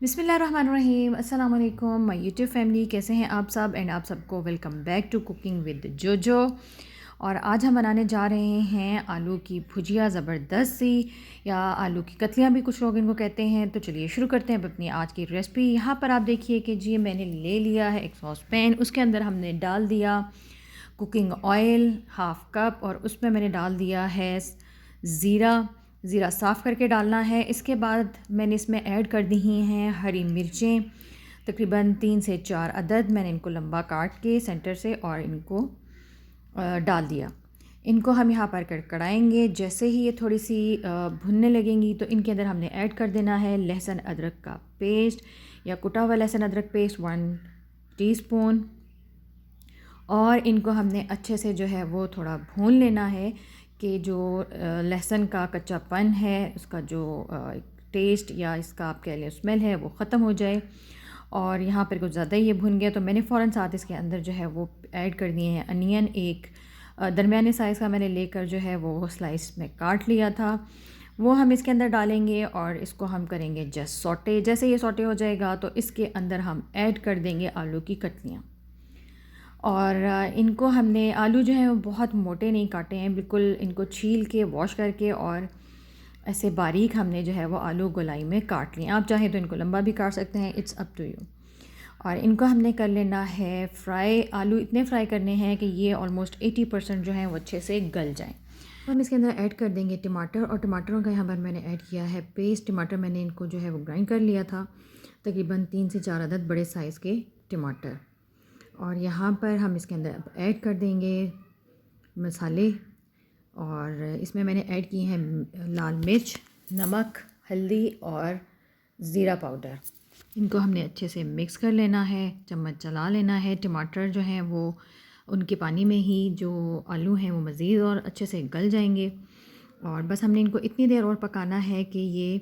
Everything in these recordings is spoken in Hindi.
बिस्मिल्लाहिर्रहमानिर्रहीम। अस्सलाम वालेकुम माय यूट्यूब फैमिली, कैसे हैं आप सब। एंड आप सबको welcome back to cooking with JoJo. और आज हम बनाने जा रहे हैं आलू की भुजिया ज़बरदस्त सी, या आलू की कतलियाँ भी कुछ लोग इनको कहते हैं। तो चलिए शुरू करते हैं अपनी आज की रेसिपी। यहाँ पर आप देखिए कि जी मैंने ले लिया है एक सॉस पैन, उसके अंदर हमने डाल दिया कुकिंग ऑयल हाफ़ कप, और उसमें मैंने डाल दिया है ज़ीरा। ज़ीरा साफ़ करके डालना है। इसके बाद मैंने इसमें ऐड कर दी हैं हरी मिर्चें, तकरीबन 3 से 4 अदद। मैंने इनको लंबा काट के सेंटर से और इनको डाल दिया। इनको हम यहाँ पर कड़ाएंगे। जैसे ही ये थोड़ी सी भुनने लगेंगी तो इनके अंदर हमने ऐड कर देना है लहसुन अदरक का पेस्ट, या कुटा हुआ लहसुन अदरक पेस्ट 1 टीस्पून। और इनको हमने अच्छे से जो है वो थोड़ा भून लेना है कि जो लहसुन का कच्चापन है, उसका जो टेस्ट या इसका आप कह लें स्मेल है, वो ख़त्म हो जाए। और यहाँ पर कुछ ज़्यादा ही ये भुन गया तो मैंने फ़ौरन साथ इसके अंदर जो है वो ऐड कर दिए हैं अनियन। एक दरमियाने साइज़ का मैंने लेकर जो है वो स्लाइस में काट लिया था, वो हम इसके अंदर डालेंगे और इसको हम करेंगे जस्ट सौटे। जैसे ये सौटे हो जाएगा तो इसके अंदर हम ऐड कर देंगे आलू की कतलियाँ। और इनको हमने आलू जो है वो बहुत मोटे नहीं काटे हैं, बिल्कुल इनको छील के वॉश करके और ऐसे बारीक हमने जो है वो आलू गोलाई में काट लिए। आप चाहें तो इनको लंबा भी काट सकते हैं, इट्स अप टू यू। और इनको हमने कर लेना है फ्राई। आलू इतने फ्राई करने हैं कि ये ऑलमोस्ट 80% जो है वो अच्छे से गल जाएँ। तो हम इसके अंदर ऐड कर देंगे टमाटर, और टमाटरों का यहाँ पर मैंने ऐड किया है पेस्ट। टमाटर मैंने इनको जो है वो ग्राइंड कर लिया था, तकरीबन 3 से 4 अदद बड़े साइज़ के टमाटर। और यहाँ पर हम इसके अंदर अब ऐड कर देंगे मसाले, और इसमें मैंने ऐड किए हैं लाल मिर्च, नमक, हल्दी और ज़ीरा पाउडर। इनको हमने अच्छे से मिक्स कर लेना है, चम्मच चला लेना है। टमाटर जो हैं वो उनके पानी में ही जो आलू हैं वो मज़ीद और अच्छे से गल जाएंगे। और बस हमने इनको इतनी देर और पकाना है कि ये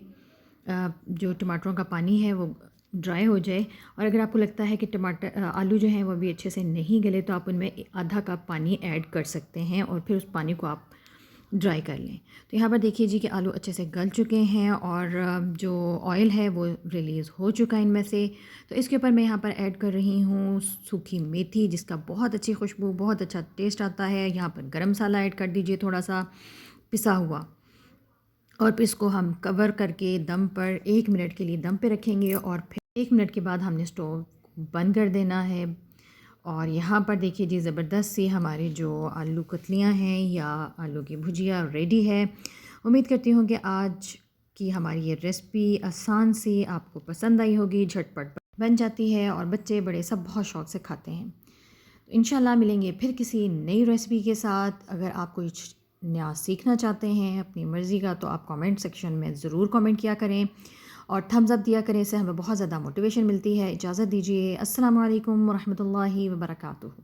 जो टमाटरों का पानी है वो ड्राई हो जाए। और अगर आपको लगता है कि टमाटर आलू जो हैं वो भी अच्छे से नहीं गले तो आप उनमें आधा कप पानी ऐड कर सकते हैं और फिर उस पानी को आप ड्राई कर लें। तो यहाँ पर देखिए जी कि आलू अच्छे से गल चुके हैं और जो ऑयल है वो रिलीज़ हो चुका है इनमें से। तो इसके ऊपर मैं यहाँ पर ऐड कर रही हूँ सूखी मेथी, जिसका बहुत अच्छी खुशबू, बहुत अच्छा टेस्ट आता है। यहाँ पर गरम मसाला ऐड कर दीजिए थोड़ा सा पिसा हुआ, और फिर इसको हम कवर करके दम पर 1 मिनट के लिए दम पे रखेंगे। और फिर 1 मिनट के बाद हमने स्टोव बंद कर देना है। और यहाँ पर देखिए जी ज़बरदस्त सी हमारी जो आलू कतलियाँ हैं या आलू की भुजिया रेडी है। उम्मीद करती हूँ कि आज की हमारी ये रेसिपी आसान सी आपको पसंद आई होगी, झटपट बन जाती है और बच्चे बड़े सब बहुत शौक़ से खाते हैं। तो इंशाल्लाह मिलेंगे फिर किसी नई रेसिपी के साथ। अगर आप कुछ नया सीखना चाहते हैं अपनी मर्ज़ी का तो आप कमेंट सेक्शन में ज़रूर कमेंट किया करें और थम्स अप दिया करें, इससे हमें बहुत ज़्यादा मोटिवेशन मिलती है। इजाज़त दीजिए। अस्सलामु अलैकुम वरहमतुल्लाहि वबरकातुहू।